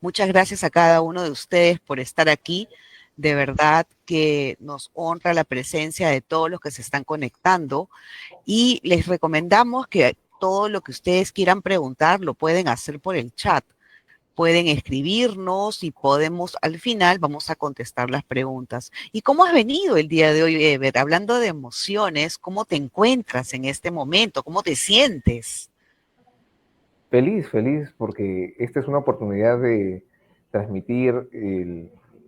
Muchas gracias a cada uno de ustedes por estar aquí. De verdad que nos honra la presencia de todos los que se están conectando y les recomendamos que todo lo que ustedes quieran preguntar lo pueden hacer por el chat. Pueden escribirnos y podemos, al final, vamos a contestar las preguntas. ¿Y cómo has venido el día de hoy, Ever? Hablando de emociones, ¿cómo te encuentras en este momento? ¿Cómo te sientes? Feliz, feliz, porque esta es una oportunidad de transmitir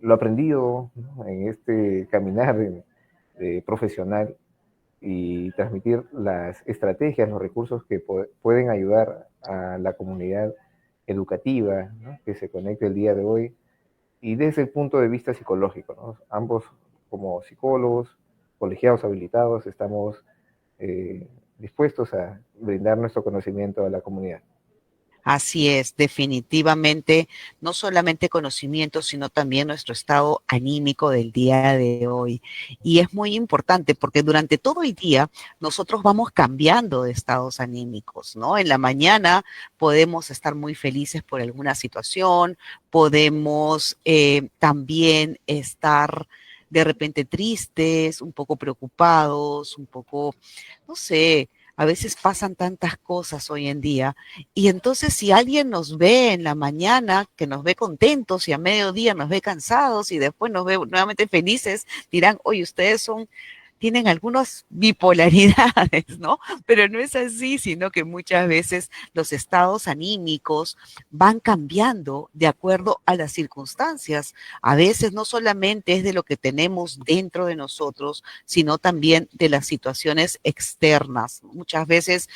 lo aprendido, ¿no?, en este caminar profesional y transmitir las estrategias, los recursos que pueden ayudar a la comunidad educativa, ¿no?, que se conecte el día de hoy y desde el punto de vista psicológico, ¿no? Ambos como psicólogos, colegiados habilitados, estamos eh, dispuestos a brindar nuestro conocimiento a la comunidad. Así es, definitivamente, no solamente conocimiento, sino también nuestro estado anímico del día de hoy. Y es muy importante porque durante todo el día nosotros vamos cambiando de estados anímicos, ¿no? En la mañana podemos estar muy felices por alguna situación, podemos también estar de repente tristes, un poco preocupados, un poco, no sé, a veces pasan tantas cosas hoy en día y entonces si alguien nos ve en la mañana, que nos ve contentos y a mediodía nos ve cansados y después nos ve nuevamente felices, dirán, oye, ustedes tienen algunas bipolaridades, ¿no? Pero no es así, sino que muchas veces los estados anímicos van cambiando de acuerdo a las circunstancias. A veces no solamente es de lo que tenemos dentro de nosotros, sino también de las situaciones externas. Muchas veces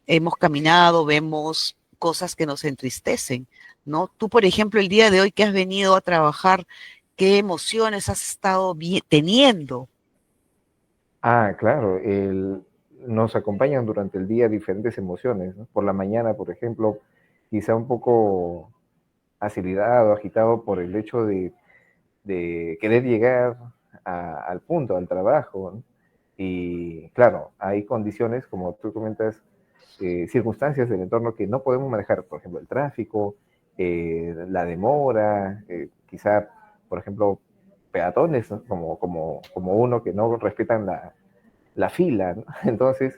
hemos caminado, vemos cosas que nos entristecen, ¿no? Tú, por ejemplo, el día de hoy que has venido a trabajar, ¿qué emociones has estado teniendo? Ah, claro, nos acompañan durante el día diferentes emociones, ¿no? Por la mañana, por ejemplo, quizá un poco acelerado, agitado por el hecho de querer llegar al punto, al trabajo, ¿no? Y claro, hay condiciones, como tú comentas, circunstancias del entorno que no podemos manejar, por ejemplo, el tráfico, la demora, quizá, por ejemplo, peatones, ¿no?, como uno que no respetan la fila, ¿no? Entonces,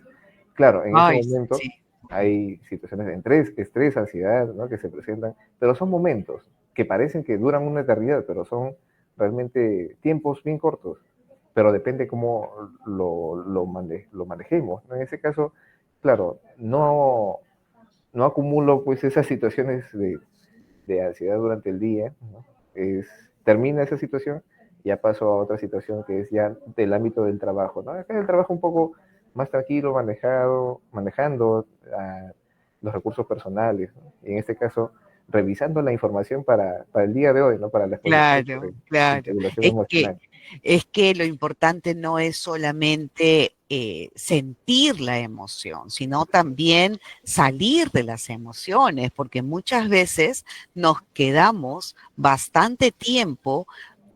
claro, en ese Ay, momento sí. hay situaciones de estrés, ansiedad, ¿no?, que se presentan, pero son momentos que parecen que duran una eternidad, pero son realmente tiempos bien cortos, pero depende cómo lo manejemos, ¿no? En ese caso, claro, no acumulo pues esas situaciones de ansiedad durante el día, ¿no? Termina esa situación, ya paso a otra situación que es ya del ámbito del trabajo, ¿no? Acá el trabajo un poco más tranquilo, manejando los recursos personales, ¿no? Y en este caso, revisando la información para el día de hoy, ¿no? Para la exposición Claro, sobre claro. regulación Es que, emocional. es que lo importante no es solamente sentir la emoción, sino también salir de las emociones, porque muchas veces nos quedamos bastante tiempo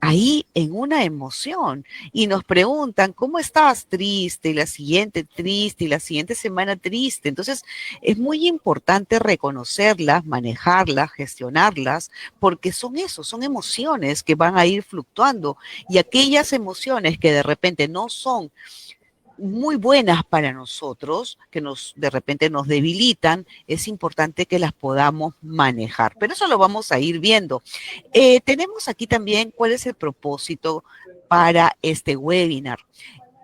ahí en una emoción y nos preguntan, ¿cómo estás? Triste, y la siguiente triste, y la siguiente semana triste. Entonces, es muy importante reconocerlas, manejarlas, gestionarlas, porque son eso, son emociones que van a ir fluctuando y aquellas emociones que de repente no son muy buenas para nosotros, que de repente nos debilitan, es importante que las podamos manejar. Pero eso lo vamos a ir viendo. Tenemos aquí también cuál es el propósito para este webinar.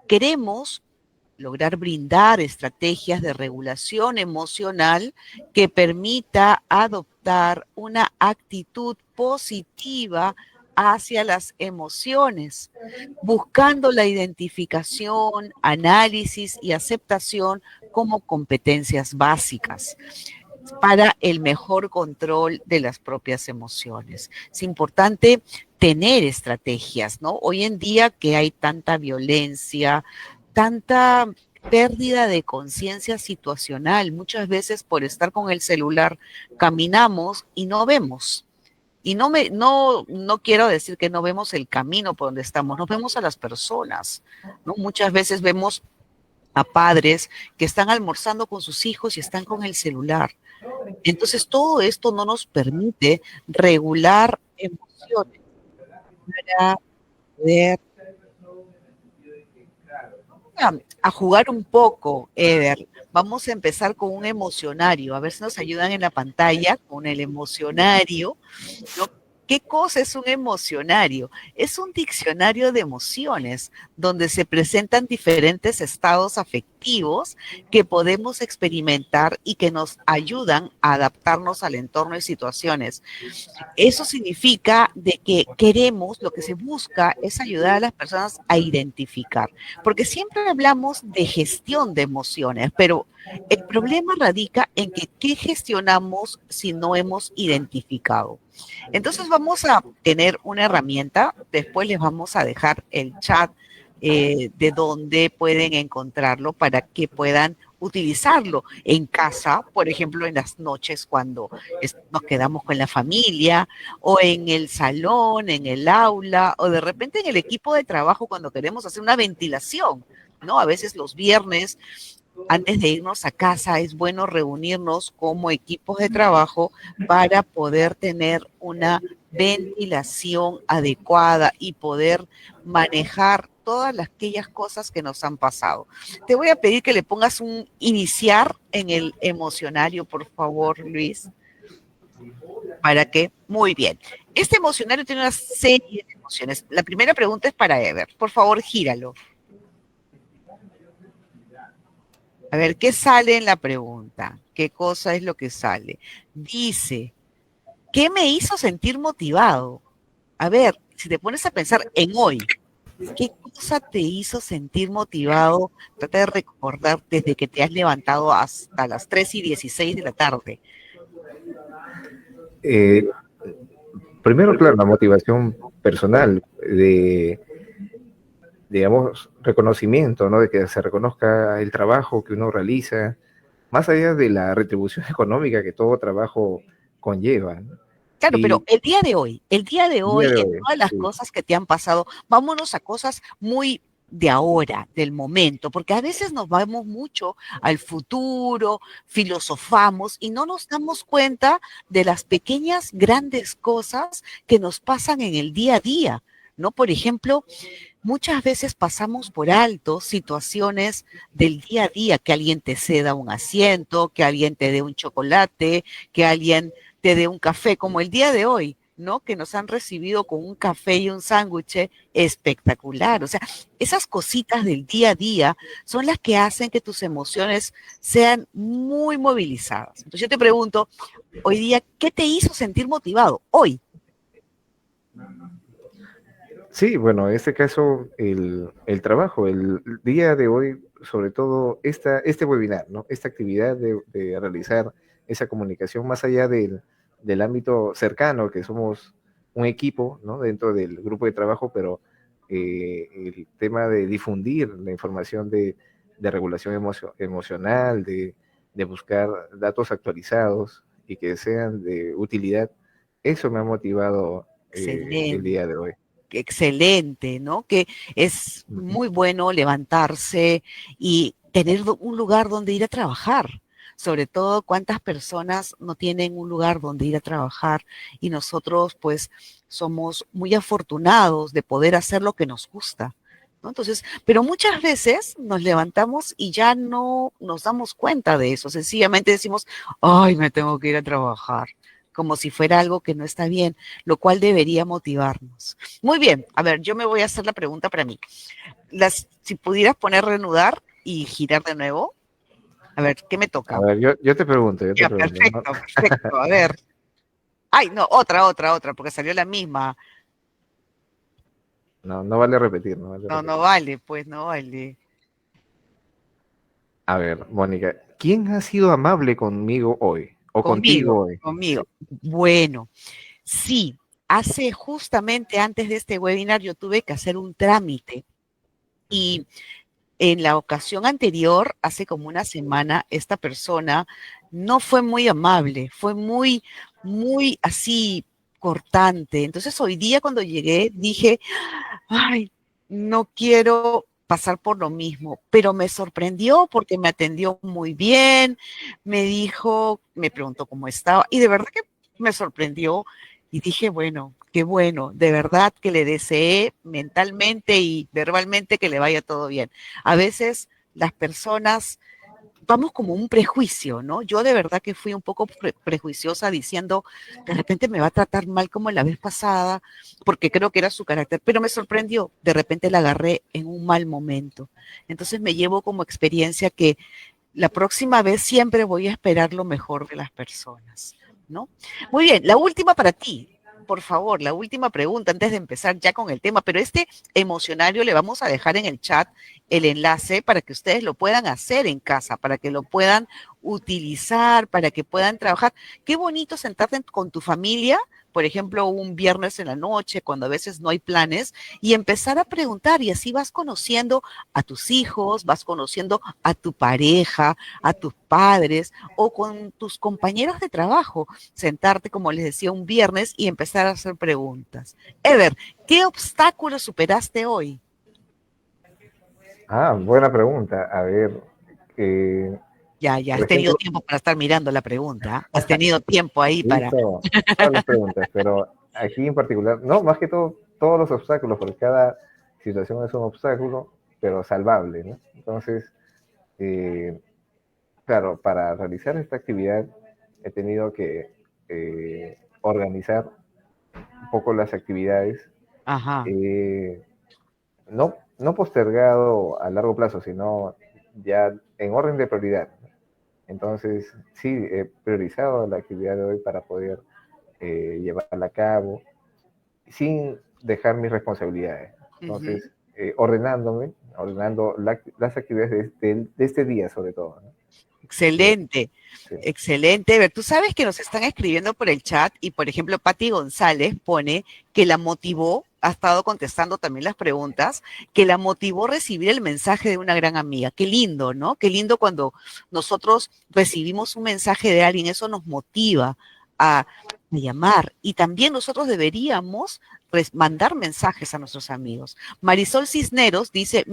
Queremos lograr brindar estrategias de regulación emocional que permita adoptar una actitud positiva hacia las emociones, buscando la identificación, análisis y aceptación como competencias básicas para el mejor control de las propias emociones. Es importante tener estrategias, ¿no? Hoy en día que hay tanta violencia, tanta pérdida de conciencia situacional, muchas veces por estar con el celular caminamos y no vemos. Y no quiero decir que no vemos el camino por donde estamos, no vemos a las personas, ¿no? Muchas veces vemos a padres que están almorzando con sus hijos y están con el celular. Entonces, todo esto no nos permite regular emociones para poder a jugar un poco, Eder. Vamos a empezar con un emocionario, a ver si nos ayudan en la pantalla con el emocionario, ¿no? ¿Qué cosa es un emocionario? Es un diccionario de emociones donde se presentan diferentes estados afectivos que podemos experimentar y que nos ayudan a adaptarnos al entorno y situaciones. Eso significa de que queremos, lo que se busca es ayudar a las personas a identificar, porque siempre hablamos de gestión de emociones, pero el problema radica en que qué gestionamos si no hemos identificado. Entonces vamos a tener una herramienta, después les vamos a dejar el chat de donde pueden encontrarlo para que puedan utilizarlo en casa, por ejemplo, en las noches cuando nos quedamos con la familia, o en el salón, en el aula, o de repente en el equipo de trabajo cuando queremos hacer una ventilación, ¿no? A veces los viernes, antes de irnos a casa, es bueno reunirnos como equipos de trabajo para poder tener una ventilación adecuada y poder manejar todas aquellas cosas que nos han pasado. Te voy a pedir que le pongas un iniciar en el emocionario, por favor, Luis, para que, muy bien. Este emocionario tiene una serie de emociones. La primera pregunta es para Ever. Por favor, gíralo. A ver, ¿qué sale en la pregunta? ¿Qué cosa es lo que sale? Dice, ¿qué me hizo sentir motivado? A ver, si te pones a pensar en hoy, ¿qué cosa te hizo sentir motivado? Trata de recordar desde que te has levantado hasta las 3:16 de la tarde. Eh, Primero, claro, la motivación personal de, digamos, reconocimiento, ¿no? De que se reconozca el trabajo que uno realiza, más allá de la retribución económica que todo trabajo conlleva, ¿no? Claro, pero Y el día de el día hoy, de en hoy, todas las sí, cosas que te han pasado, vámonos a cosas muy de ahora, del momento, porque a veces nos vamos mucho al futuro, filosofamos y no nos damos cuenta de las pequeñas, grandes cosas que nos pasan en el día a día, ¿no? Por ejemplo, muchas veces pasamos por alto situaciones del día a día, que alguien te ceda un asiento, que alguien te dé un chocolate, que alguien te dé un café, como el día de hoy, ¿no? Que nos han recibido con un café y un sándwich espectacular. O sea, esas cositas del día a día son las que hacen que tus emociones sean muy movilizadas. Entonces yo te pregunto, hoy día, ¿qué te hizo sentir motivado? Hoy. sí, bueno, en este caso, el trabajo, el día de hoy, sobre todo este webinar, ¿no? Esta actividad de realizar esa comunicación más allá del ámbito cercano, que somos un equipo, ¿no? Dentro del grupo de trabajo, pero el tema de difundir la información de regulación emocional, de buscar datos actualizados y que sean de utilidad, eso me ha motivado el Excelente. día de hoy. Excelente, ¿no? Que es Ujú. muy bueno levantarse y tener un lugar donde ir a trabajar. Sobre todo, cuántas personas no tienen un lugar donde ir a trabajar y nosotros, pues, somos muy afortunados de poder hacer lo que nos gusta, ¿no? Entonces, pero muchas veces nos levantamos y ya no nos damos cuenta de eso. Sencillamente decimos, ay, me tengo que ir a trabajar, como si fuera algo que no está bien, lo cual debería motivarnos. Muy bien, a ver, yo me voy a hacer la pregunta para mí. Si pudieras poner reanudar y girar de nuevo, a ver, ¿qué me A toca? ver, yo te pregunto, Ya, ¿no? perfecto, perfecto. A ver. Ay, no, otra, porque salió la misma. No, no vale repetir, no vale No, no repetir. vale, pues no vale. A ver, Mónica, ¿quién ha sido amable conmigo hoy? ¿O Conmigo, contigo hoy? Sí. conmigo. Bueno, sí, hace justamente antes de este webinar yo tuve que hacer un trámite y en la ocasión anterior, hace como una semana, esta persona no fue muy amable, fue muy, muy así cortante. Entonces hoy día cuando llegué dije, ay, no quiero. pasar por lo mismo, pero me sorprendió porque me atendió muy bien, me dijo, me preguntó cómo estaba y de verdad que me sorprendió y dije, bueno, qué bueno, de verdad que le deseé mentalmente y verbalmente que le vaya todo bien. A veces las personas vamos como un prejuicio, ¿no? Yo de verdad que fui un poco prejuiciosa diciendo, de repente me va a tratar mal como la vez pasada, porque creo que era su carácter, pero me sorprendió, de repente la agarré en un mal momento. Entonces me llevo como experiencia que la próxima vez siempre voy a esperar lo mejor de las personas, ¿no? Muy bien, la última para ti. Por favor, la última pregunta antes de empezar ya con el tema, pero este emocionario le vamos a dejar en el chat el enlace para que ustedes lo puedan hacer en casa, para que lo puedan utilizar, para que puedan trabajar. Qué bonito sentarte con tu familia, por ejemplo, un viernes en la noche, cuando a veces no hay planes, y empezar a preguntar y así vas conociendo a tus hijos, vas conociendo a tu pareja, a tus padres o con tus compañeros de trabajo. Sentarte, como les decía, un viernes y empezar a hacer preguntas. Ever, ¿qué obstáculo superaste hoy? Ah, buena pregunta. A ver, eh, Ya, por has tenido ejemplo, tiempo para estar mirando la pregunta. ¿Ah? Has tenido tiempo ahí he para... visto todas las preguntas, pero aquí en particular, no, más que todo, todos los obstáculos, porque cada situación es un obstáculo, pero salvable, ¿no? Entonces, eh, claro, para realizar esta actividad he tenido que organizar un poco las actividades, Ajá. eh, no postergado a largo plazo, sino ya en orden de prioridad. Entonces, sí, he priorizado la actividad de hoy para poder llevarla a cabo sin dejar mis responsabilidades. Ujú. Entonces, ordenando las actividades de este día sobre todo, ¿no? De- Excelente, sí. excelente. A ver, tú sabes que nos están escribiendo por el chat y, por ejemplo, Patti González pone que la motivó, ha estado contestando también las preguntas, que la motivó recibir el mensaje de una gran amiga. Qué lindo, ¿no? Qué lindo cuando nosotros recibimos un mensaje de alguien, eso nos motiva a llamar. Y también nosotros deberíamos mandar mensajes a nuestros amigos. Marisol Cisneros dice,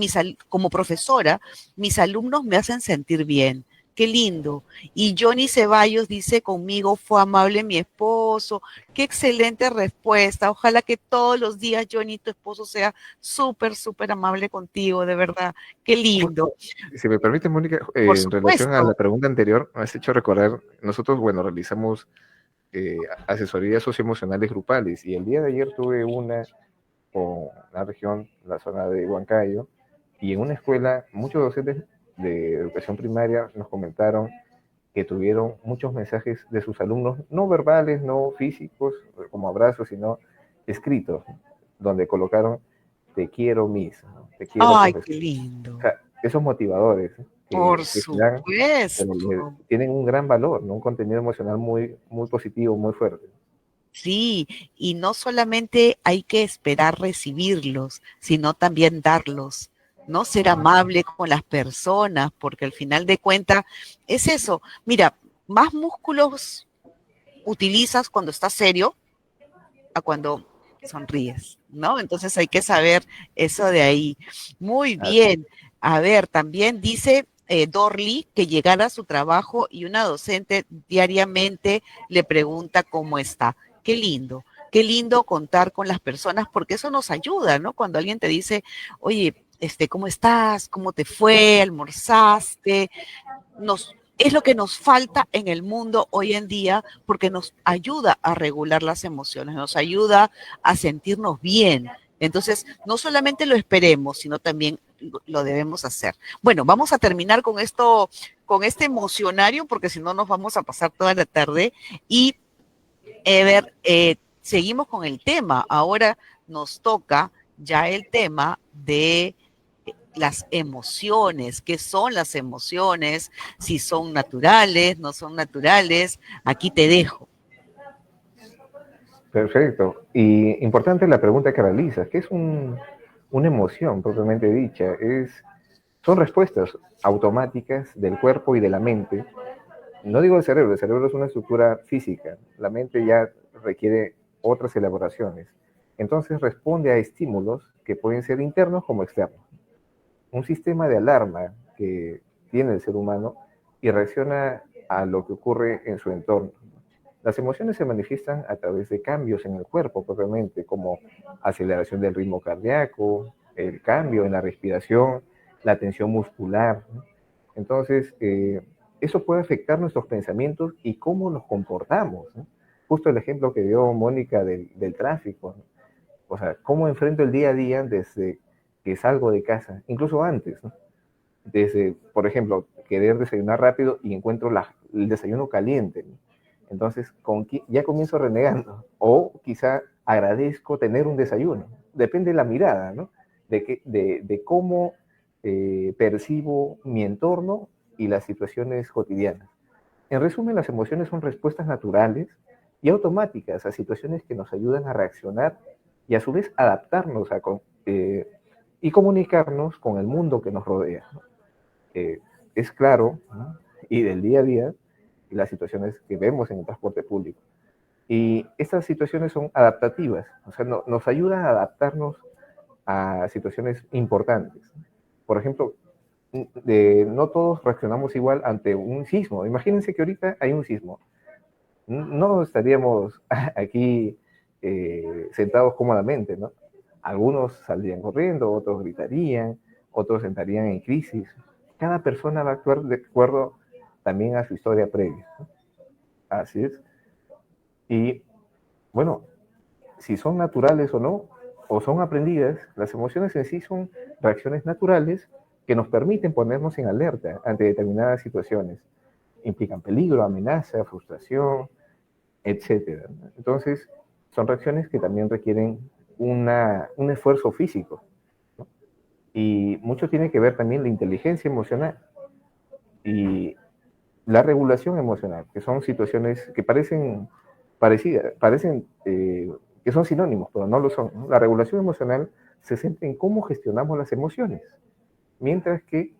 como profesora, mis alumnos me hacen sentir bien. Qué lindo. Y Johnny Ceballos dice, conmigo fue amable mi esposo. Qué excelente respuesta. Ojalá que todos los días, Johnny, tu esposo sea súper, súper amable contigo, de verdad. Qué lindo. Justo, si me permite, Mónica, Por en relación a la supuesto. pregunta anterior, me has hecho recordar, nosotros, bueno, realizamos asesorías socioemocionales grupales y el día de ayer tuve una con la región, la zona de Huancayo, y en una escuela muchos docentes de educación primaria nos comentaron que tuvieron muchos mensajes de sus alumnos, no verbales, no físicos, como abrazos, sino escritos, donde colocaron te quiero mis, ¿no? Te quiero Ay, profesor. qué O lindo. sea, esos motivadores Por que se dan, supuesto. tienen un gran valor, ¿no? Un contenido emocional muy, muy positivo, muy fuerte. Sí, y no solamente hay que esperar recibirlos, sino también darlos, ¿no? Ser amable con las personas, porque al final de cuentas es eso. Mira, más músculos utilizas cuando estás serio a cuando sonríes, ¿no? Entonces hay que saber eso de ahí. Muy bien. A ver, también dice Dorley que llegara a su trabajo y una docente diariamente le pregunta cómo está. Qué lindo contar con las personas porque eso nos ayuda, ¿no? Cuando alguien te dice, oye, ¿cómo estás? ¿Cómo te fue? ¿Almorzaste? Es lo que nos falta en el mundo hoy en día porque nos ayuda a regular las emociones, nos ayuda a sentirnos bien. Entonces, no solamente lo esperemos, sino también lo debemos hacer. Bueno, vamos a terminar con esto, con este emocionario, porque si no nos vamos a pasar toda la tarde. Y, Ever, seguimos con el tema. Ahora nos toca ya el tema de las emociones, qué son las emociones, si son naturales, no son naturales. Aquí te dejo. Perfecto. Y importante la pregunta que realizas, ¿qué es una emoción propiamente dicha? Son respuestas automáticas del cuerpo y de la mente. No digo el cerebro es una estructura física, la mente ya requiere otras elaboraciones. Entonces responde a estímulos que pueden ser internos como externos. un sistema de alarma que tiene el ser humano y reacciona a lo que ocurre en su entorno. Las emociones se manifiestan a través de cambios en el cuerpo propiamente, como aceleración del ritmo cardíaco, el cambio en la respiración, la tensión muscular, ¿no? Entonces, eso puede afectar nuestros pensamientos y cómo nos comportamos, ¿no? Justo el ejemplo que dio Mónica del tráfico, ¿no? O sea, cómo enfrento el día a día desde que salgo de casa, incluso antes, ¿no? Desde, por ejemplo, querer desayunar rápido y encuentro el desayuno caliente, ¿no? Entonces, ya comienzo renegando. O quizá agradezco tener un desayuno. Depende de la mirada, ¿no? De cómo percibo mi entorno y las situaciones cotidianas. En resumen, las emociones son respuestas naturales y automáticas a situaciones que nos ayudan a reaccionar y a su vez adaptarnos y comunicarnos con el mundo que nos rodea, ¿no? Es claro, ¿no? Y del día a día, las situaciones que vemos en el transporte público. Y estas situaciones son adaptativas, o sea, nos ayudan a adaptarnos a situaciones importantes. Por ejemplo, no todos reaccionamos igual ante un sismo. Imagínense que ahorita hay un sismo. No estaríamos aquí sentados cómodamente, ¿no? Algunos saldrían corriendo, otros gritarían, otros entrarían en crisis. Cada persona va a actuar de acuerdo también a su historia previa, ¿no? Así es. Y bueno, si son naturales o no, o son aprendidas, las emociones en sí son reacciones naturales que nos permiten ponernos en alerta ante determinadas situaciones. Implican peligro, amenaza, frustración, etcétera. Entonces, son reacciones que también requieren un esfuerzo físico, ¿no? Y mucho tiene que ver también la inteligencia emocional y la regulación emocional, que son situaciones que parecen parecidas, parecen que son sinónimos, pero no lo son, ¿no? La regulación emocional se centra en cómo gestionamos las emociones, mientras que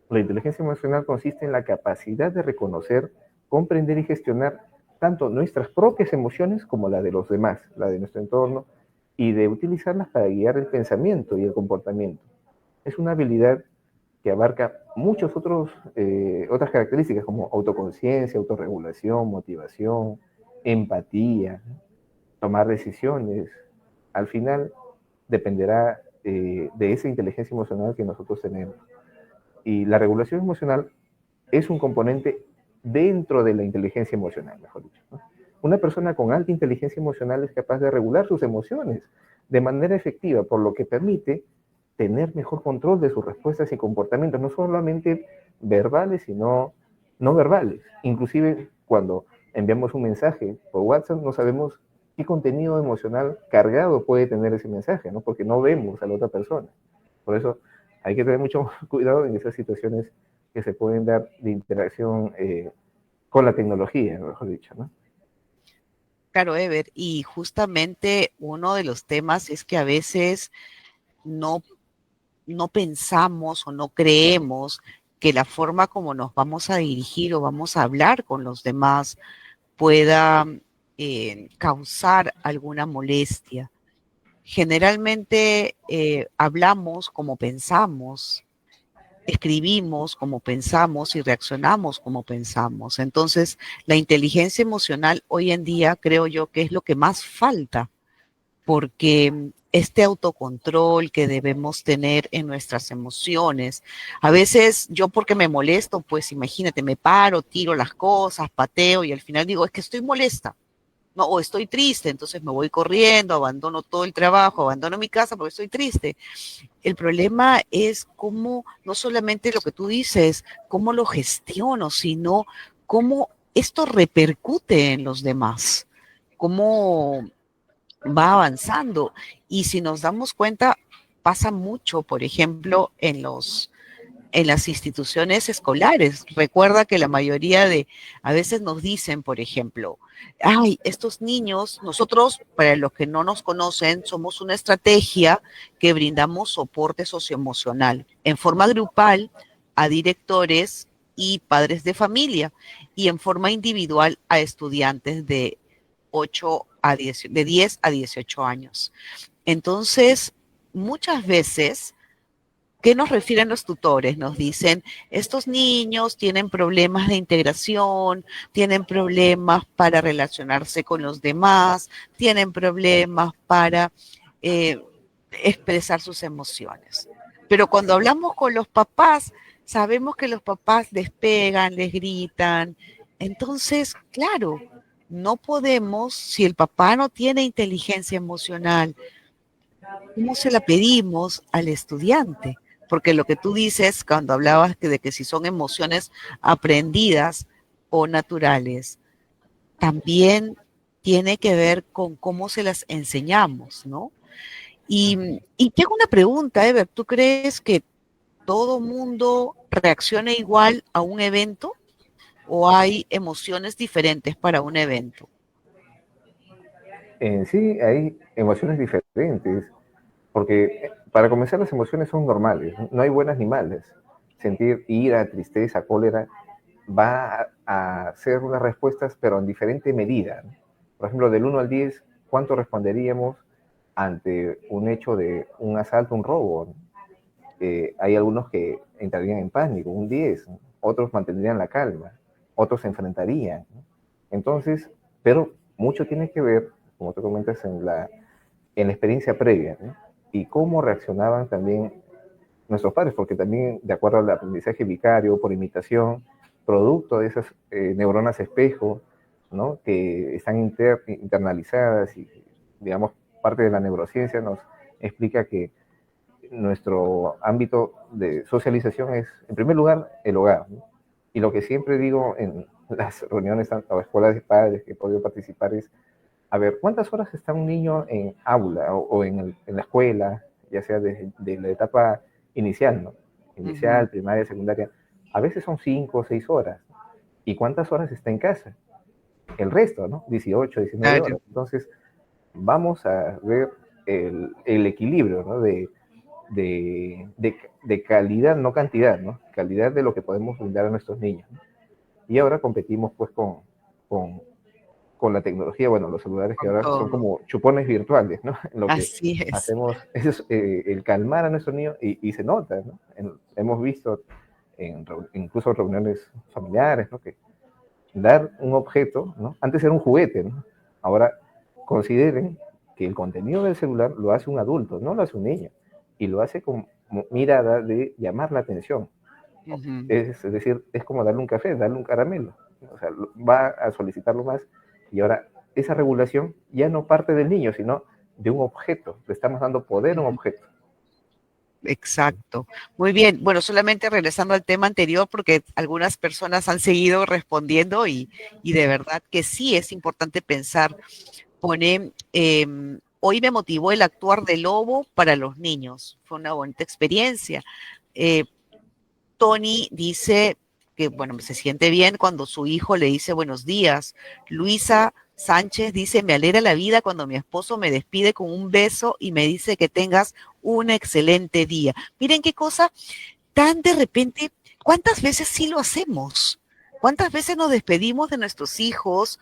la inteligencia emocional consiste en la capacidad de reconocer, comprender y gestionar tanto nuestras propias emociones como la de los demás, la de nuestro entorno, y de utilizarlas para guiar el pensamiento y el comportamiento. Es una habilidad que abarca otras características como autoconciencia, autorregulación, motivación, empatía, tomar decisiones. Al final dependerá de esa inteligencia emocional que nosotros tenemos. Y la regulación emocional es un componente dentro de la inteligencia emocional, mejor dicho, ¿no? Una persona con alta inteligencia emocional es capaz de regular sus emociones de manera efectiva, por lo que permite tener mejor control de sus respuestas y comportamientos, no solamente verbales, sino no verbales. Inclusive cuando enviamos un mensaje por WhatsApp, no sabemos qué contenido emocional cargado puede tener ese mensaje, ¿no? Porque no vemos a la otra persona. Por eso hay que tener mucho cuidado en esas situaciones que se pueden dar de interacción con la tecnología, mejor dicho, ¿no? Claro, Ever, y justamente uno de los temas es que a veces no, no pensamos o no creemos que la forma como nos vamos a dirigir o vamos a hablar con los demás pueda causar alguna molestia. Generalmente hablamos como pensamos, escribimos como pensamos y reaccionamos como pensamos. Entonces, la inteligencia emocional hoy en día creo yo que es lo que más falta, porque este autocontrol que debemos tener en nuestras emociones, a veces yo porque me molesto, pues imagínate, me paro, tiro las cosas, pateo y al final digo, es que estoy molesta. No, o estoy triste, entonces me voy corriendo, abandono todo el trabajo, abandono mi casa porque estoy triste. El problema es cómo, no solamente lo que tú dices, cómo lo gestiono, sino cómo esto repercute en los demás, cómo va avanzando. Y si nos damos cuenta, pasa mucho, por ejemplo, en las instituciones escolares. Recuerda que la mayoría a veces nos dicen, por ejemplo, ay, estos niños, nosotros, para los que no nos conocen, somos una estrategia que brindamos soporte socioemocional en forma grupal a directores y padres de familia y en forma individual a estudiantes de 10 a 18 años. Entonces, muchas veces ¿Qué nos refieren los tutores? Nos dicen, estos niños tienen problemas de integración, tienen problemas para relacionarse con los demás, tienen problemas para eh, expresar sus emociones. Pero cuando hablamos con los papás, sabemos que los papás les pegan, les gritan. Entonces, claro, no podemos, si el papá no tiene inteligencia emocional, ¿cómo se la pedimos al estudiante? Porque lo que tú dices cuando hablabas de que si son emociones aprendidas o naturales, también tiene que ver con cómo se las enseñamos, ¿no? Y tengo una pregunta, Ever, ¿tú crees que todo mundo reacciona igual a un evento o hay emociones diferentes para un evento? En sí hay emociones diferentes, porque para comenzar las emociones son normales, no hay buenas ni malas. Sentir ira, tristeza, cólera va a ser unas respuestas, pero en diferente medida. Por ejemplo, del 1 al 10, ¿cuánto responderíamos ante un hecho de un asalto, un robo? Hay algunos que entrarían en pánico, un 10, otros mantendrían la calma, otros se enfrentarían. Entonces, pero mucho tiene que ver, como tú comentas, en la experiencia previa, ¿no? Y cómo reaccionaban también nuestros padres, porque también de acuerdo al aprendizaje vicario, por imitación, producto de esas neuronas espejo, ¿no? Que están internalizadas y, digamos, parte de la neurociencia nos explica que nuestro ámbito de socialización es, en primer lugar, el hogar, ¿no? Y lo que siempre digo en las reuniones o escuelas de padres que he podido participar es, a ver, ¿cuántas horas está un niño en aula o en la escuela, ya sea de la etapa inicial, ¿no? Ujú. Inicial, primaria, secundaria. A veces son 5 o 6 horas. ¿Y cuántas horas está en casa? El resto, ¿no? 18, 19 Claro. horas. Entonces, vamos a ver el equilibrio, ¿no? De calidad, no cantidad, ¿no? Calidad de lo que podemos brindar a nuestros niños, ¿no? Y ahora competimos pues con, con la tecnología, bueno, los celulares que Con ahora son todo. como chupones virtuales, ¿no? En lo que Así es. hacemos es el calmar a nuestros niños y se nota, ¿no? Hemos visto incluso reuniones familiares, ¿no? Que dar un objeto, ¿no? Antes era un juguete, ¿no? Ahora consideren que el contenido del celular lo hace un adulto, no lo hace un niño, y lo hace con mirada de llamar la atención. Ujú. Es decir, es como darle un café, darle un caramelo. O sea, va a solicitarlo más y ahora esa regulación ya no parte del niño, sino de un objeto. Le estamos dando poder a un Ujú. objeto. Exacto. Muy bien. Bueno, solamente regresando al tema anterior, porque algunas personas han seguido respondiendo y de verdad que sí es importante pensar. Pone, hoy me motivó el actuar de lobo para los niños. Fue una bonita experiencia. Eh, Tony dice que, bueno, se siente bien cuando su hijo le dice buenos días. Luisa Sánchez dice, me alegra la vida cuando mi esposo me despide con un beso y me dice que tengas un excelente día. Miren qué cosa tan de repente, ¿cuántas veces sí lo hacemos? ¿Cuántas veces nos despedimos de nuestros hijos?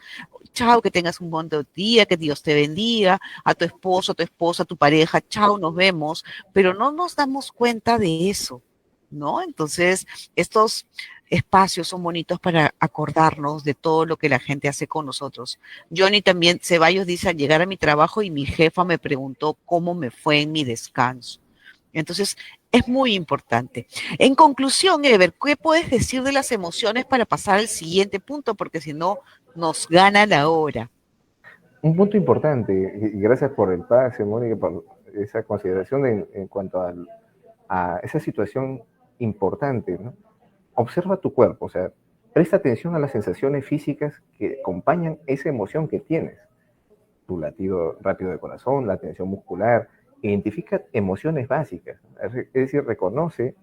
Chao, que tengas un buen día, que Dios te bendiga, a tu esposo, a tu esposa, a tu pareja, chao, nos vemos, pero no nos damos cuenta de eso, ¿no? Entonces, estos espacios son bonitos para acordarnos de todo lo que la gente hace con nosotros. Johnny también, Ceballos dice, al llegar a mi trabajo y mi jefa me preguntó cómo me fue en mi descanso. Entonces, es muy importante. En conclusión, Ever, ¿qué puedes decir de las emociones para pasar al siguiente punto? Porque si no, nos gana la hora. Un punto importante, y gracias por el pase, Mónica, por esa consideración en cuanto a esa situación importante, ¿no? Observa tu cuerpo, o sea, presta atención a las sensaciones físicas que acompañan esa emoción que tienes. Tu latido rápido de corazón, la tensión muscular, identifica emociones básicas, es decir, reconoce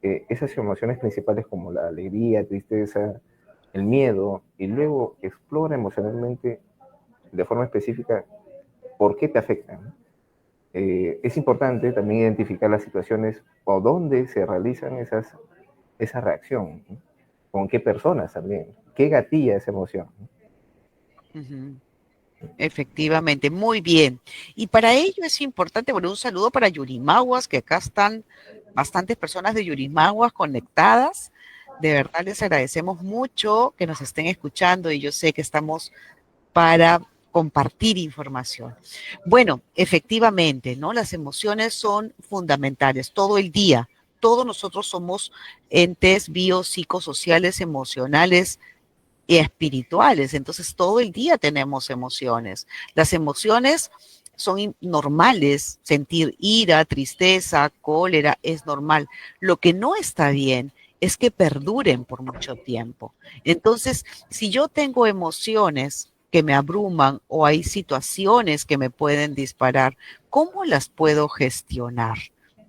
esas emociones principales como la alegría, tristeza, el miedo, y luego explora emocionalmente de forma específica por qué te afectan. Es importante también identificar las situaciones o dónde se realizan esa reacción, ¿no? Con qué personas también, qué gatilla esa emoción, ¿no? Ujú. Efectivamente, muy bien. Y para ello es importante, bueno, un saludo para Yurimaguas, que acá están bastantes personas de Yurimaguas conectadas. De verdad les agradecemos mucho que nos estén escuchando y yo sé que estamos para compartir información. Bueno, efectivamente, ¿no? Las emociones son fundamentales todo el día. Todos nosotros somos entes biopsicosociales, emocionales y espirituales. Entonces, todo el día tenemos emociones. Las emociones son normales. Sentir ira, tristeza, cólera es normal. Lo que no está bien es que perduren por mucho tiempo. Entonces, si yo tengo emociones que me abruman o hay situaciones que me pueden disparar, ¿cómo las puedo gestionar?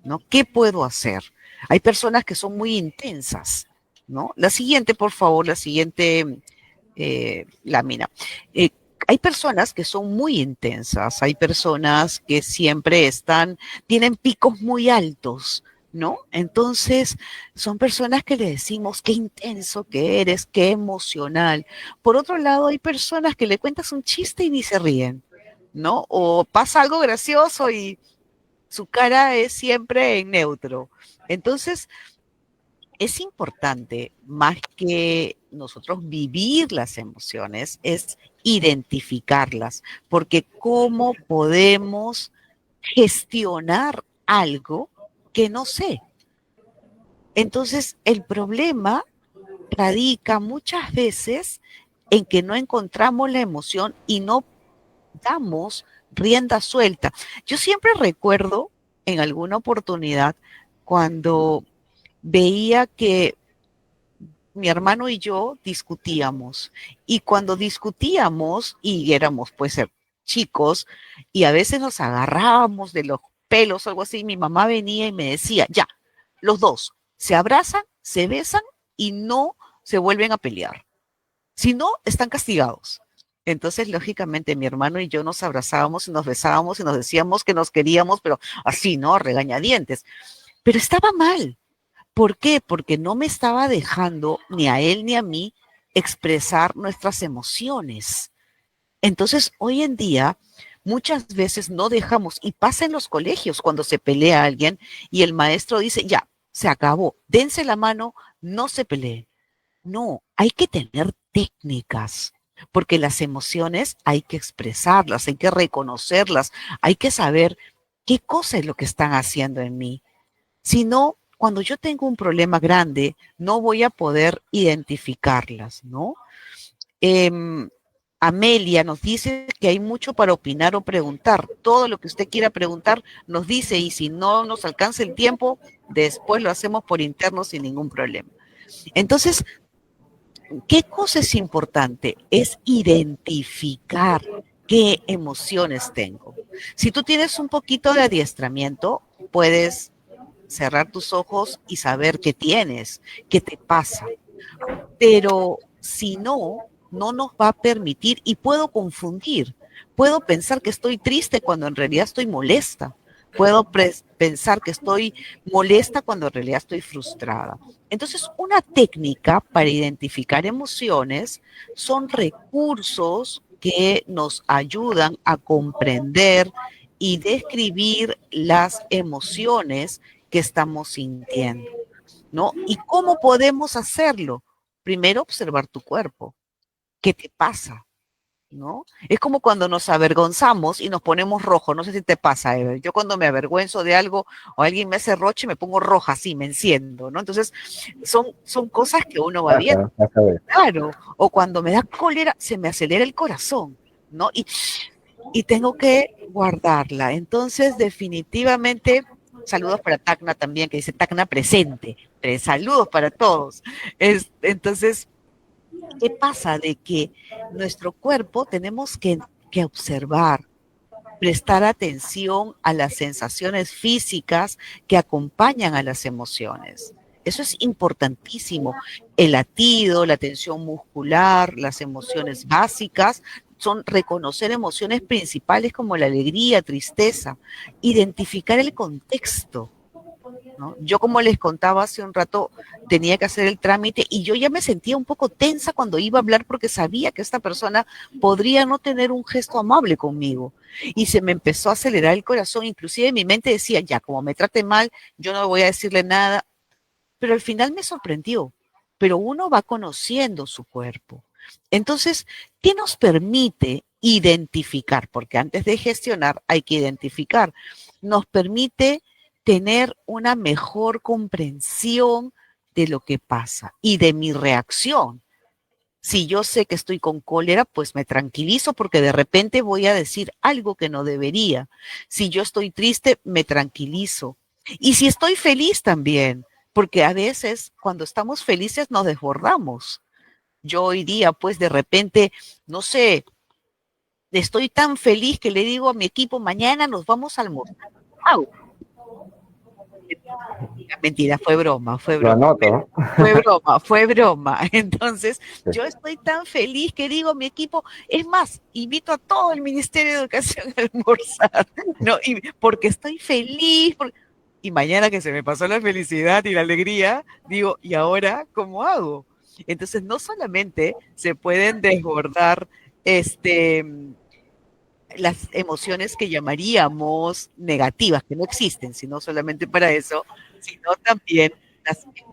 ¿No? ¿Qué puedo hacer? Hay personas que son muy intensas, ¿no? La siguiente, por favor, la siguiente lámina. Eh, hay personas que son muy intensas, hay personas que siempre tienen picos muy altos, ¿no? Entonces, son personas que le decimos qué intenso que eres, qué emocional. Por otro lado, hay personas que le cuentas un chiste y ni se ríen, ¿no? O pasa algo gracioso y su cara es siempre en neutro. Entonces, es importante, más que nosotros vivir las emociones, es identificarlas, porque ¿cómo podemos gestionar algo que no sé? Entonces, el problema radica muchas veces en que no encontramos la emoción y no damos rienda suelta. Yo siempre recuerdo en alguna oportunidad cuando veía que mi hermano y yo discutíamos. Y cuando discutíamos, y éramos pues chicos, y a veces nos agarrábamos de los pelos o algo así, mi mamá venía y me decía, ya, los dos se abrazan, se besan y no se vuelven a pelear. Si no, están castigados. Entonces, lógicamente, mi hermano y yo nos abrazábamos y nos besábamos y nos decíamos que nos queríamos, pero así, ¿no? Regañadientes. Pero estaba mal. ¿Por qué? Porque no me estaba dejando ni a él ni a mí expresar nuestras emociones. Entonces, hoy en día, muchas veces no dejamos, y pasa en los colegios cuando se pelea alguien y el maestro dice, ya, se acabó, dense la mano, no se peleen. No, hay que tener técnicas, porque las emociones hay que expresarlas, hay que reconocerlas, hay que saber qué cosa es lo que están haciendo en mí. Si no, cuando yo tengo un problema grande, no voy a poder identificarlas, ¿no? Eh, Amelia nos dice que hay mucho para opinar o preguntar. Todo lo que usted quiera preguntar nos dice y si no nos alcanza el tiempo, después lo hacemos por interno sin ningún problema. Entonces, ¿qué cosa es importante? Es identificar qué emociones tengo. Si tú tienes un poquito de adiestramiento, puedes cerrar tus ojos y saber qué tienes, qué te pasa. Pero si no, no nos va a permitir y puedo confundir. Puedo pensar que estoy triste cuando en realidad estoy molesta. Puedo pensar que estoy molesta cuando en realidad estoy frustrada. Entonces, una técnica para identificar emociones son recursos que nos ayudan a comprender y describir las emociones que estamos sintiendo, ¿no? ¿Y cómo podemos hacerlo? Primero, observar tu cuerpo. ¿Qué te pasa? ¿No? Es como cuando nos avergonzamos y nos ponemos rojo. No sé si te pasa, Ever. Yo cuando me avergüenzo de algo o alguien me hace roche, me pongo roja, así, me enciendo, ¿no? Entonces, son cosas que uno va viendo. Pasa, Claro. O cuando me da cólera, se me acelera el corazón, ¿no? Y tengo que guardarla. Entonces, definitivamente, saludos para Tacna también, que dice Tacna presente. Saludos para todos. Entonces, ¿qué pasa? De que nuestro cuerpo tenemos que observar, prestar atención a las sensaciones físicas que acompañan a las emociones. Eso es importantísimo. El latido, la tensión muscular, las emociones básicas, son reconocer emociones principales como la alegría, tristeza, identificar el contexto, ¿no? Yo, como les contaba hace un rato, tenía que hacer el trámite y yo ya me sentía un poco tensa cuando iba a hablar porque sabía que esta persona podría no tener un gesto amable conmigo. Y se me empezó a acelerar el corazón, inclusive mi mente decía, ya, como me trate mal, yo no voy a decirle nada, pero al final me sorprendió. Pero uno va conociendo su cuerpo. Entonces, ¿qué nos permite identificar? Porque antes de gestionar hay que identificar. Nos permite tener una mejor comprensión de lo que pasa y de mi reacción. Si yo sé que estoy con cólera, pues me tranquilizo porque de repente voy a decir algo que no debería. Si yo estoy triste, me tranquilizo. Y si estoy feliz también, porque a veces cuando estamos felices nos desbordamos. Yo hoy día, pues de repente, no sé, estoy tan feliz que le digo a mi equipo, mañana nos vamos a almorzar. ¡Au! Mentira, fue broma, fue Lo broma. anoto. Fue broma, fue broma. Entonces, Sí. yo estoy tan feliz que digo a mi equipo, es más, invito a todo el Ministerio de Educación a almorzar, ¿no? Y porque estoy feliz. Y mañana que se me pasó la felicidad y la alegría, digo, ¿y ahora cómo hago? Entonces, no solamente se pueden desbordar este, las emociones que llamaríamos negativas, que no existen, sino solamente para eso, sino también las emociones.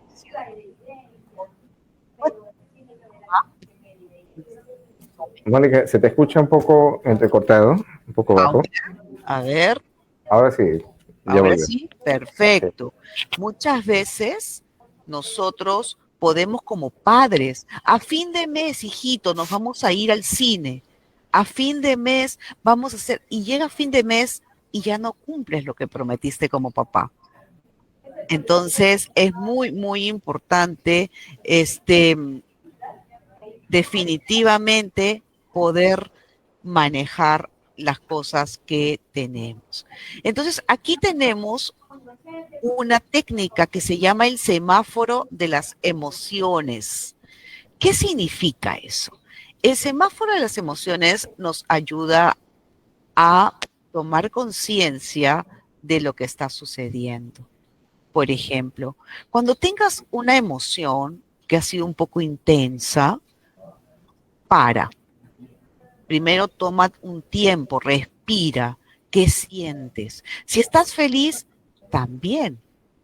Mónica, se te escucha un poco entrecortado, un poco bajo. A ver, Ahora sí, ya ahora volvió. sí, Sí. perfecto. Muchas veces nosotros podemos como padres, a fin de mes, hijito, nos vamos a ir al cine, a fin de mes vamos a hacer, y llega fin de mes y ya no cumples lo que prometiste como papá. Entonces es muy, muy importante, este, definitivamente poder manejar las cosas que tenemos. Entonces, aquí tenemos una técnica que se llama el semáforo de las emociones. ¿Qué significa eso? El semáforo de las emociones nos ayuda a tomar conciencia de lo que está sucediendo. Por ejemplo, cuando tengas una emoción que ha sido un poco intensa, para. Primero toma un tiempo, respira. ¿Qué sientes? Si estás feliz, también.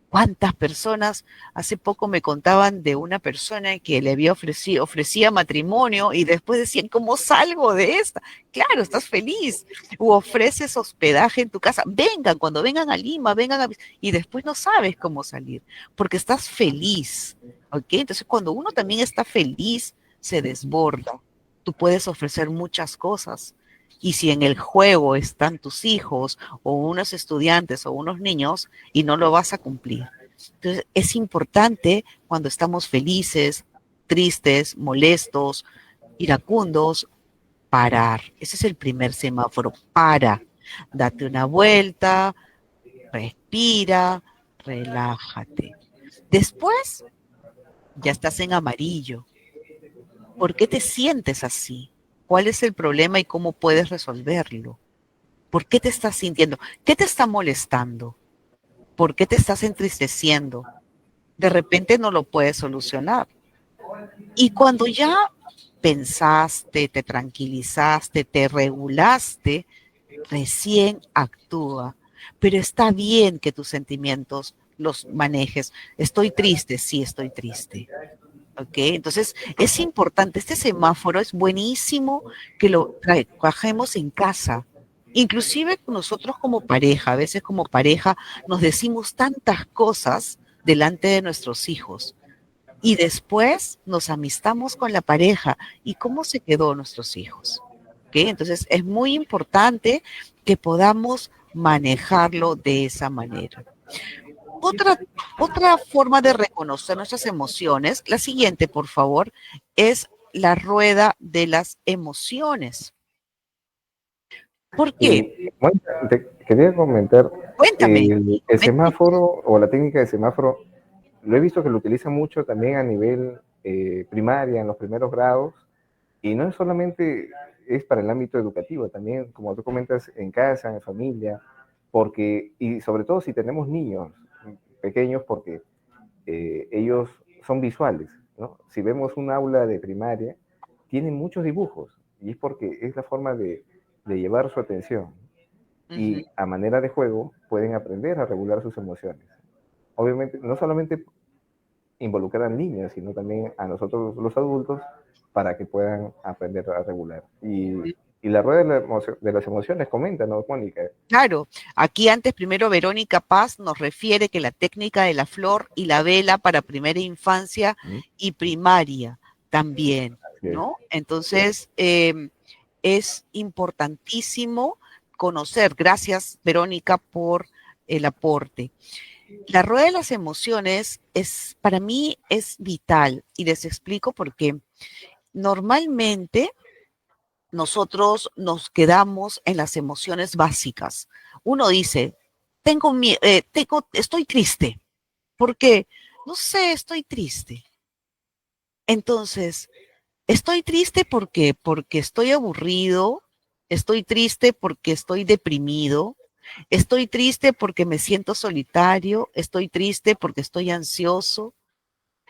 ¿Cuántas personas hace poco me contaban de una persona que le había ofrecía matrimonio y después decían, ¿cómo salgo de esta? Claro, estás feliz. O ofreces hospedaje en tu casa. Vengan, cuando vengan a Lima, vengan a... Y después no sabes cómo salir, porque estás feliz. ¿Ok? Entonces, cuando uno también está feliz, se desborda. Tú puedes ofrecer muchas cosas. Y si en el juego están tus hijos o unos estudiantes o unos niños y no lo vas a cumplir. Entonces, es importante cuando estamos felices, tristes, molestos, iracundos, parar. Ese es el primer semáforo. Para, date una vuelta, respira, relájate. Después ya estás en amarillo. ¿Por qué te sientes así? ¿Cuál es el problema y cómo puedes resolverlo? ¿Por qué te estás sintiendo? ¿Qué te está molestando? ¿Por qué te estás entristeciendo? De repente no lo puedes solucionar. Y cuando ya pensaste, te tranquilizaste, te regulaste, recién actúa. Pero está bien que tus sentimientos los manejes. Estoy triste, sí estoy triste. ¿Ok? Entonces, es importante, este semáforo es buenísimo que lo trabajemos en casa. Inclusive nosotros como pareja, a veces como pareja nos decimos tantas cosas delante de nuestros hijos y después nos amistamos con la pareja y cómo se quedó nuestros hijos. ¿Ok? Entonces, es muy importante que podamos manejarlo de esa manera. Otra, otra forma de reconocer nuestras emociones, la siguiente, por favor, es la rueda de las emociones. ¿Por qué? Y Mónica, te quería comentar, Cuéntame. el semáforo o la técnica de semáforo, lo he visto que lo utilizan mucho también a nivel primaria, en los primeros grados, y no es solamente es para el ámbito educativo, también, como tú comentas, en casa, en familia, porque, y sobre todo si tenemos niños pequeños porque ellos son visuales, ¿no? Si vemos un aula de primaria, tienen muchos dibujos y es porque es la forma de llevar su atención Ujú. y a manera de juego pueden aprender a regular sus emociones. Obviamente, no solamente involucrar al niño, sino también a nosotros los adultos para que puedan aprender a regular. Y la rueda de las emociones comenta, ¿no, Mónica? Claro, aquí antes primero Verónica Paz nos refiere que la técnica de la flor y la vela para primera infancia ¿Mm? y primaria también, Así es. ¿no? Entonces, es importantísimo conocer. Gracias, Verónica, por el aporte. La rueda de las emociones es, para mí, es vital y les explico por qué. Normalmente nosotros nos quedamos en las emociones básicas. Uno dice, estoy triste. ¿Por qué? No sé, estoy triste. Entonces, estoy triste porque estoy aburrido, estoy triste porque estoy deprimido, estoy triste porque me siento solitario, estoy triste porque estoy ansioso.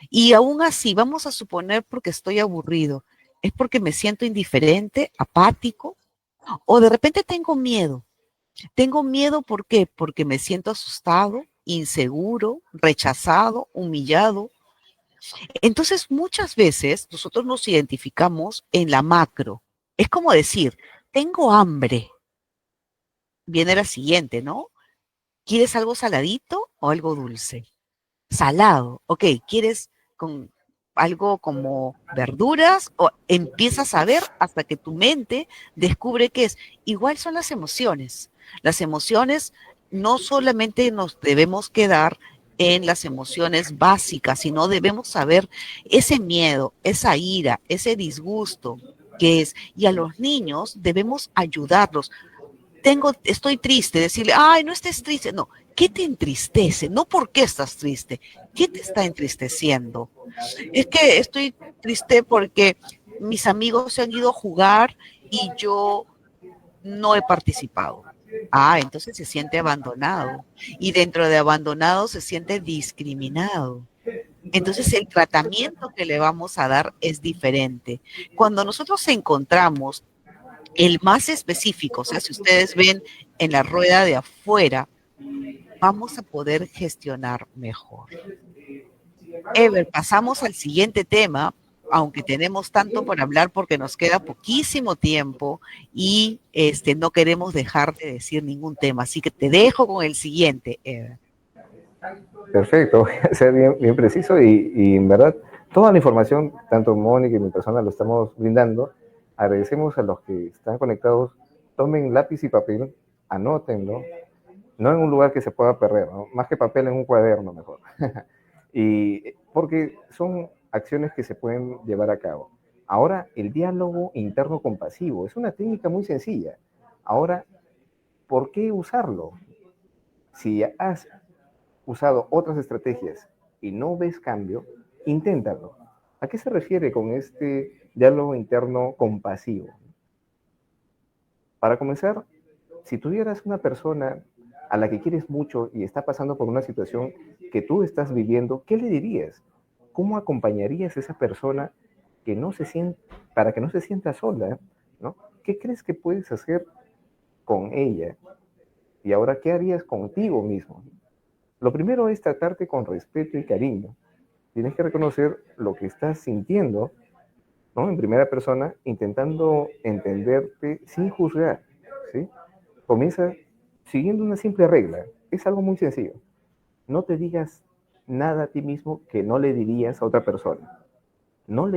Y aún así, vamos a suponer porque estoy aburrido, es porque me siento indiferente, apático, o de repente tengo miedo. Tengo miedo, ¿por qué? Porque me siento asustado, inseguro, rechazado, humillado. Entonces, muchas veces nosotros nos identificamos en la macro. Es como decir, tengo hambre. Viene la siguiente, ¿no? ¿Quieres algo saladito o algo dulce? Salado, ok, ¿quieres con algo como verduras o empiezas a ver hasta que tu mente descubre qué es? Igual son las emociones. Las emociones no solamente nos debemos quedar en las emociones básicas, sino debemos saber ese miedo, esa ira, ese disgusto que es. Y a los niños debemos ayudarlos. Estoy triste, decirle, ay, no estés triste. No, ¿qué te entristece? No por qué estás triste. ¿Qué te está entristeciendo? Es que estoy triste porque mis amigos se han ido a jugar y yo no he participado. Ah, entonces se siente abandonado. Y dentro de abandonado se siente discriminado. Entonces el tratamiento que le vamos a dar es diferente. Cuando nosotros encontramos el más específico, o sea, si ustedes ven en la rueda de afuera, vamos a poder gestionar mejor. Ever, pasamos al siguiente tema, aunque tenemos tanto por hablar porque nos queda poquísimo tiempo y no queremos dejar de decir ningún tema. Así que te dejo con el siguiente, Ever. Perfecto, voy a ser bien, bien preciso y en verdad toda la información, tanto Mónica y mi persona lo estamos brindando. Agradecemos a los que están conectados, tomen lápiz y papel, anótenlo, no en un lugar que se pueda perder, ¿no? Más que papel en un cuaderno mejor. Y porque son acciones que se pueden llevar a cabo. Ahora, el diálogo interno compasivo es una técnica muy sencilla. Ahora, ¿por qué usarlo? Si has usado otras estrategias y no ves cambio, inténtalo. ¿A qué se refiere con este diálogo interno compasivo? Para comenzar, si tuvieras una persona a la que quieres mucho y está pasando por una situación que tú estás viviendo, ¿qué le dirías? ¿Cómo acompañarías a esa persona que no se siente, para que no se sienta sola? ¿No? ¿Qué crees que puedes hacer con ella? Y ahora, ¿qué harías contigo mismo? Lo primero es tratarte con respeto y cariño. Tienes que reconocer lo que estás sintiendo, ¿no? En primera persona, intentando entenderte sin juzgar, ¿sí? Comienza siguiendo una simple regla. Es algo muy sencillo. No te digas nada a ti mismo que no le dirías a otra persona. No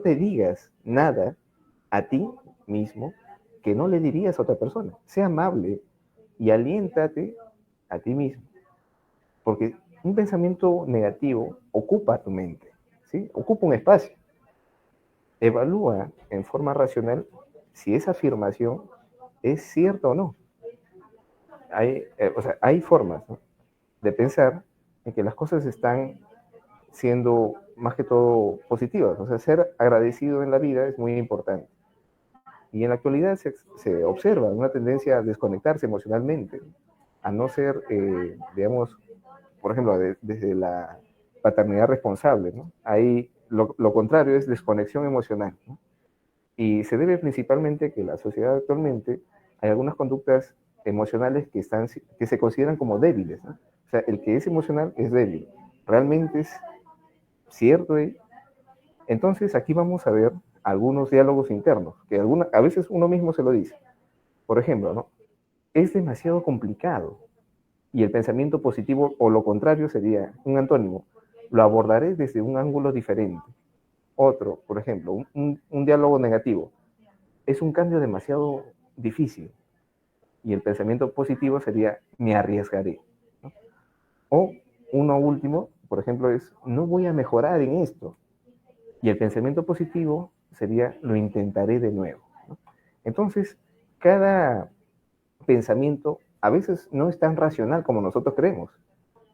te digas nada a ti mismo que no le dirías a otra persona. Sea amable y aliéntate a ti mismo. Porque un pensamiento negativo ocupa tu mente, ¿sí? Ocupa un espacio. Evalúa en forma racional si esa afirmación es cierta o no. O sea, hay formas, ¿no?, de pensar en que las cosas están siendo más que todo positivas. O sea, ser agradecido en la vida es muy importante. Y en la actualidad se observa una tendencia a desconectarse emocionalmente, a no ser, digamos, por ejemplo, desde la paternidad responsable, ¿no? Ahí lo contrario es desconexión emocional, ¿no? Y se debe principalmente a que la sociedad actualmente hay algunas conductas emocionales que se consideran como débiles, ¿no? O sea, el que es emocional es débil. ¿Realmente es cierto? Entonces aquí vamos a ver algunos diálogos internos, que a veces uno mismo se lo dice. Por ejemplo, ¿no? Es demasiado complicado. Y el pensamiento positivo, o lo contrario, sería un antónimo. Lo abordaré desde un ángulo diferente. Otro, por ejemplo, un diálogo negativo. Es un cambio demasiado difícil. Y el pensamiento positivo sería, me arriesgaré, ¿no? O uno último, por ejemplo, es, no voy a mejorar en esto. Y el pensamiento positivo sería, lo intentaré de nuevo, ¿no? Entonces, cada pensamiento a veces no es tan racional como nosotros creemos.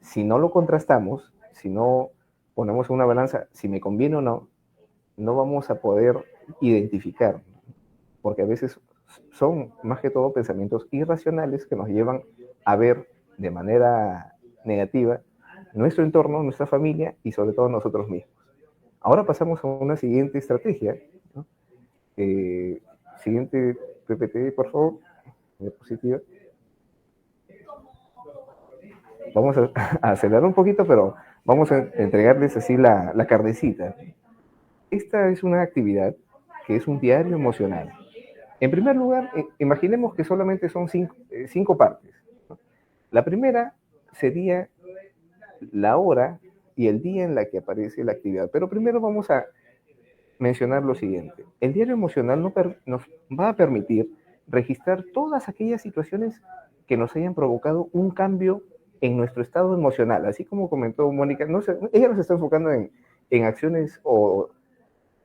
Si no lo contrastamos, si no ponemos una balanza, si me conviene o no, no vamos a poder identificar, porque a veces son más que todo pensamientos irracionales que nos llevan a ver de manera negativa nuestro entorno, nuestra familia y sobre todo nosotros mismos. Ahora pasamos a una siguiente estrategia, ¿no? Siguiente PPT, por favor, diapositiva. Vamos a acelerar un poquito, pero vamos a entregarles así la carnecita. Esta es una actividad que es un diario emocional. En primer lugar, imaginemos que solamente son cinco partes, ¿no? La primera sería la hora y el día en la que aparece la actividad. Pero primero vamos a mencionar lo siguiente. El diario emocional nos va a permitir registrar todas aquellas situaciones que nos hayan provocado un cambio en nuestro estado emocional. Así como comentó Mónica, ella no se está enfocando en acciones o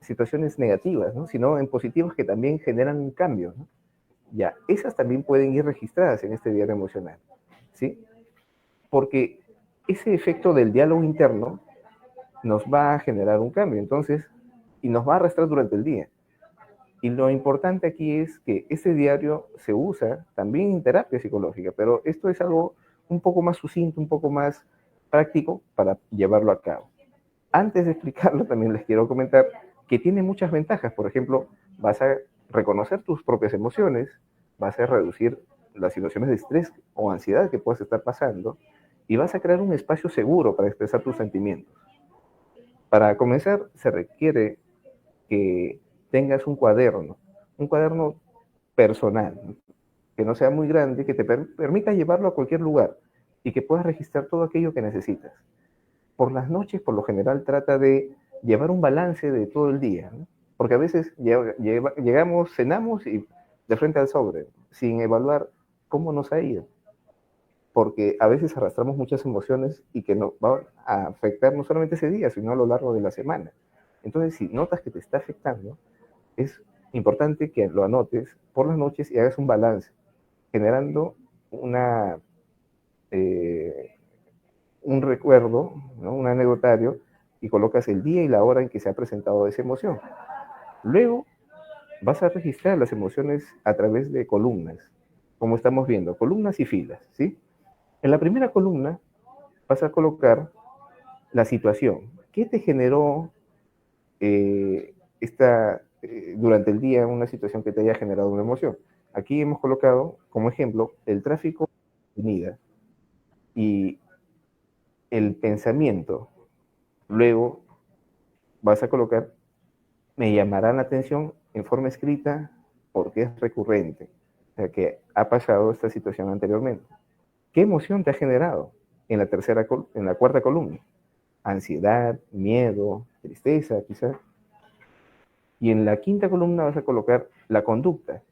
situaciones negativas, ¿no? Sino en positivas que también generan un cambio, ¿no? Ya, esas también pueden ir registradas en este diario emocional, ¿sí? Porque ese efecto del diálogo interno nos va a generar un cambio, entonces, y nos va a arrastrar durante el día. Y lo importante aquí es que ese diario se usa también en terapia psicológica, pero esto es algo un poco más sucinto, un poco más práctico para llevarlo a cabo. Antes de explicarlo, también les quiero comentar que tiene muchas ventajas. Por ejemplo, vas a reconocer tus propias emociones, vas a reducir las situaciones de estrés o ansiedad que puedas estar pasando y vas a crear un espacio seguro para expresar tus sentimientos. Para comenzar, se requiere que tengas un cuaderno personal, ¿no? Que no sea muy grande, que te permita llevarlo a cualquier lugar y que puedas registrar todo aquello que necesitas. Por las noches, por lo general, trata de llevar un balance de todo el día, ¿no? Porque a veces llegamos, cenamos y de frente al sobre, sin evaluar cómo nos ha ido. Porque a veces arrastramos muchas emociones y que nos van a afectar no solamente ese día, sino a lo largo de la semana. Entonces, si notas que te está afectando, es importante que lo anotes por las noches y hagas un balance, generando eh, un recuerdo, ¿no? Un anecdotario, y colocas el día y la hora en que se ha presentado esa emoción. Luego vas a registrar las emociones a través de columnas, como estamos viendo, columnas y filas, ¿sí? En la primera columna vas a colocar la situación. ¿Qué te generó durante el día una situación que te haya generado una emoción? Aquí hemos colocado como ejemplo el tráfico de avenida y el pensamiento. Luego vas a colocar, me llamará la atención en forma escrita porque es recurrente, o sea que ha pasado esta situación anteriormente. ¿Qué emoción te ha generado en la cuarta columna? Ansiedad, miedo, tristeza, quizás. Y en la quinta columna vas a colocar la conducta.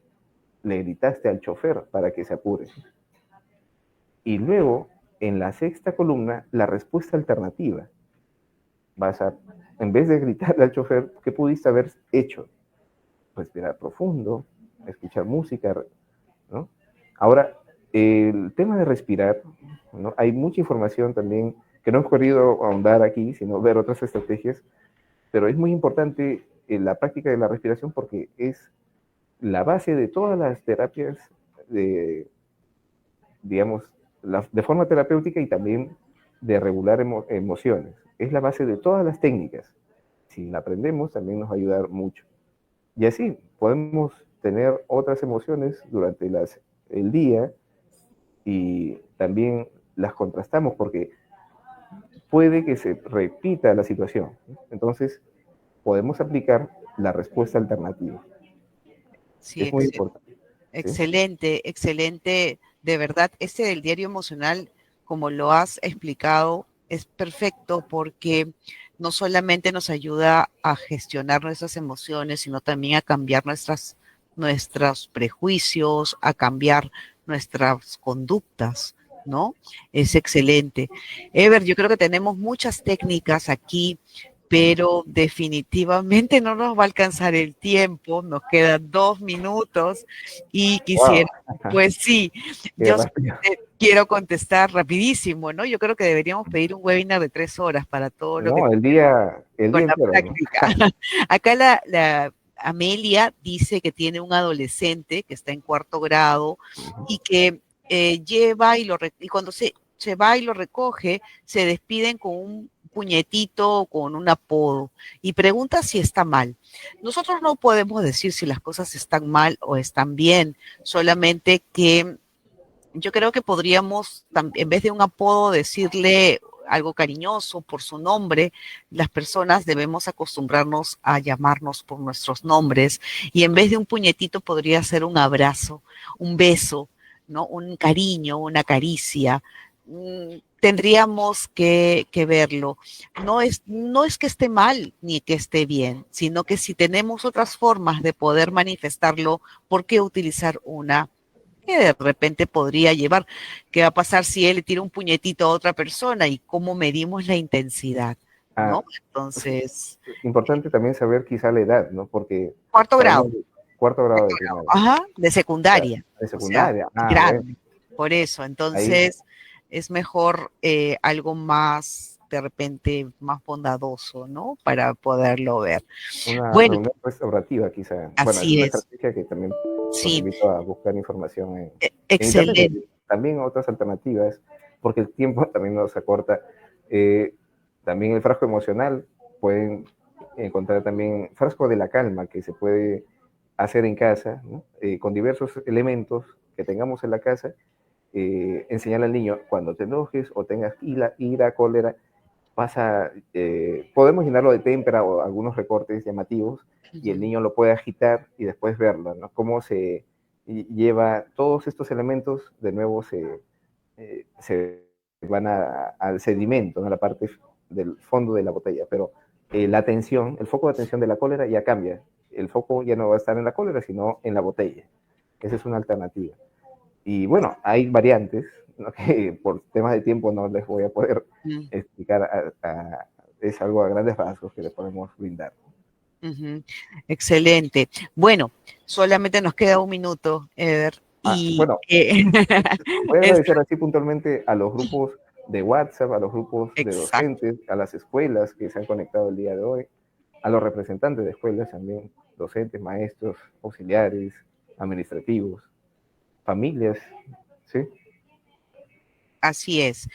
Le gritaste al chofer para que se apure. Y luego, en la sexta columna, la respuesta alternativa. Vas a, en vez de gritarle al chofer, ¿qué pudiste haber hecho? Respirar profundo, escuchar música, ¿no? Ahora, el tema de respirar, ¿no? Hay mucha información también que no hemos querido ahondar aquí, sino ver otras estrategias, pero es muy importante la práctica de la respiración porque es la base de todas las terapias, digamos, de forma terapéutica y también de regular emociones. Es la base de todas las técnicas. Si la aprendemos, también nos va a ayudar mucho. Y así podemos tener otras emociones durante el día y también las contrastamos porque puede que se repita la situación. Entonces, podemos aplicar la respuesta alternativa. Sí, Es muy importante. ¿Sí? excelente, excelente. De verdad, este del diario emocional, como lo has explicado, es perfecto porque no solamente nos ayuda a gestionar nuestras emociones, sino también a cambiar nuestros prejuicios, a cambiar nuestras conductas, ¿no? Es excelente. Ever, yo creo que tenemos muchas técnicas aquí, pero definitivamente no nos va a alcanzar el tiempo, nos quedan 2 minutos y Wow, quisiera, pues sí, qué yo rápido. quiero contestar rapidísimo, ¿no? Yo creo que deberíamos pedir un webinar de 3 horas para todo lo que No, el con día la entero, ¿no? práctica. Acá la Amelia dice que tiene un adolescente que está en 4º grado y que lleva y cuando se va y lo recoge, se despiden con un puñetito o con un apodo y pregunta si está mal. Nosotros no podemos decir si las cosas están mal o están bien, solamente que yo creo que podríamos, en vez de un apodo, decirle algo cariñoso por su nombre. Las personas debemos acostumbrarnos a llamarnos por nuestros nombres y en vez de un puñetito podría ser un abrazo, un beso, ¿no? Un cariño, una caricia. Tendríamos que verlo. No es que esté mal ni que esté bien, sino que si tenemos otras formas de poder manifestarlo, ¿por qué utilizar una que de repente podría llevar? ¿Qué va a pasar si él le tira un puñetito a otra persona y cómo medimos la intensidad? Ah, ¿No? Entonces, importante también saber quizá la edad, ¿no? Porque 4º grado, sabemos de 4 grado de primaria, ajá, de claro, secundaria, de o sea, secundaria. Bueno, grande. Por eso, ahí entonces es mejor algo más, de repente, más bondadoso, ¿no? Para poderlo ver. una Bueno, reunión restaurativa quizá. Bueno, es así una es, estrategia que también los sí, invito a buscar información en internet. excelente. También otras alternativas, porque el tiempo también nos acorta. Eh, También el frasco emocional, pueden encontrar también frasco de la calma que se puede hacer en casa, ¿no? Con diversos elementos que tengamos en la casa. Enseñar al niño cuando te enojes o tengas ira, cólera, podemos llenarlo de témpera o algunos recortes llamativos y el Ujú. niño lo puede agitar y después verlo, ¿no? Cómo se lleva todos estos elementos, de nuevo se van al sedimento, ¿no? A la parte del fondo de la botella, pero la atención, el foco de atención de la cólera ya cambia. El foco ya no va a estar en la cólera, sino en la botella. Esa es una alternativa. Y bueno, hay variantes, ¿no? Que por temas de tiempo no les voy a poder Mm. explicar. Es algo a grandes rasgos que le podemos brindar. Ujú. Excelente. Bueno, solamente nos queda 1 minuto, Eder, y Bueno, voy a es agradecer así puntualmente a los grupos de WhatsApp, a los grupos de exacto. docentes, a las escuelas que se han conectado el día de hoy, a los representantes de escuelas también, docentes, maestros, auxiliares, administrativos, familias, ¿sí? Así es.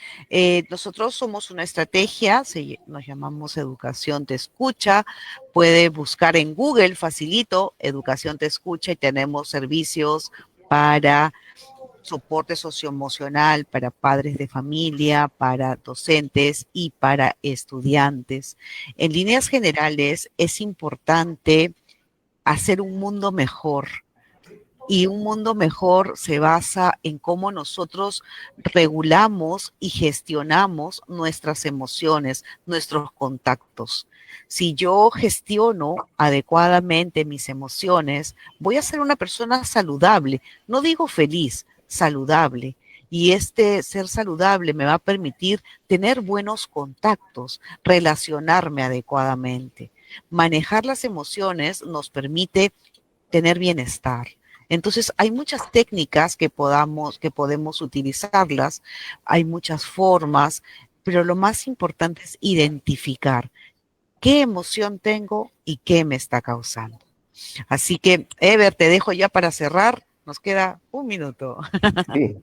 Nosotros somos una estrategia, nos llamamos Educación Te Escucha. Puede buscar en Google, facilito, Educación Te Escucha y tenemos servicios para soporte socioemocional para padres de familia, para docentes y para estudiantes. En líneas generales, es importante hacer un mundo mejor. Y un mundo mejor se basa en cómo nosotros regulamos y gestionamos nuestras emociones, nuestros contactos. Si yo gestiono adecuadamente mis emociones, voy a ser una persona saludable. No digo feliz, saludable. Y este ser saludable me va a permitir tener buenos contactos, relacionarme adecuadamente. Manejar las emociones nos permite tener bienestar. Entonces, hay muchas técnicas que podemos utilizarlas, hay muchas formas, pero lo más importante es identificar qué emoción tengo y qué me está causando. Así que, Ever, te dejo ya para cerrar. Nos queda 1 minuto. Sí,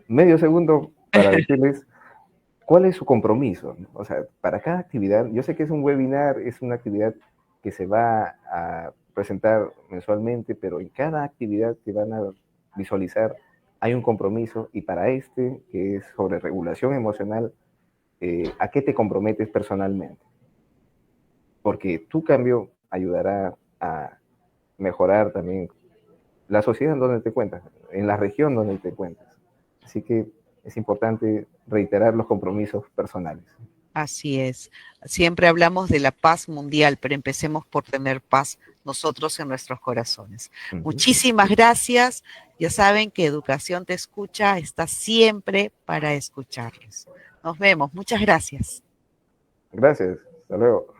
medio segundo para decirles ¿cuál es su compromiso? O sea, para cada actividad, yo sé que es un webinar, es una actividad que se va a presentar mensualmente, pero en cada actividad que van a visualizar hay un compromiso, y para este, que es sobre regulación emocional, ¿a qué te comprometes personalmente? Porque tu cambio ayudará a mejorar también la sociedad en donde te encuentras, en la región donde te encuentras. Así que es importante reiterar los compromisos personales. Así es. Siempre hablamos de la paz mundial, pero empecemos por tener paz nosotros en nuestros corazones. Muchísimas gracias. Ya saben que Educación Te Escucha está siempre para escucharles. Nos vemos. Muchas gracias. Gracias. Hasta luego.